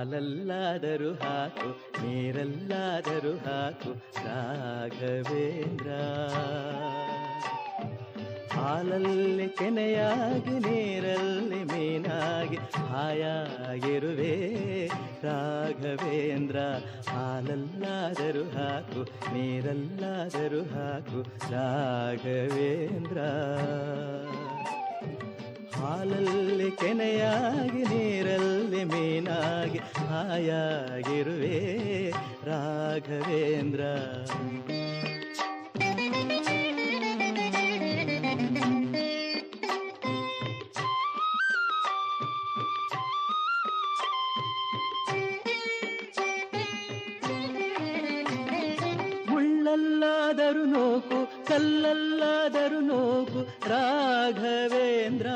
ಹಾಲಲ್ಲಾದರೂ ಹಾಕು ನೀರಲ್ಲಾದರೂ ಹಾಕು ರಾಘವೇಂದ್ರ. ಹಾಲಲ್ಲಿ ಕೆನೆಯಾಗಿ ನೀರಲ್ಲಿ ಮೀನಾಗಿ ಹಾಯಾಗಿರುವೆ ರಾಘವೇಂದ್ರ. ಹಾಲಲ್ಲಾದರೂ ಹಾಕು ನೀರಲ್ಲಾದರೂ ಹಾಕು ರಾಘವೇಂದ್ರ. ಹಾಲಲ್ಲಿ ಕೆನೆಯಾಗಿ ನೀರಲ್ಲಿ ಮೀನಾಗಿ ಹಾಯಾಗಿರುವೆ ರಾಘವೇಂದ್ರ. ಮುಳ್ಳಲ್ಲಾದರೂ ನೋಕು ಕಲ್ಲಲ್ಲಾದರೂ ನೋಕು ರಾಘವೇಂದ್ರ.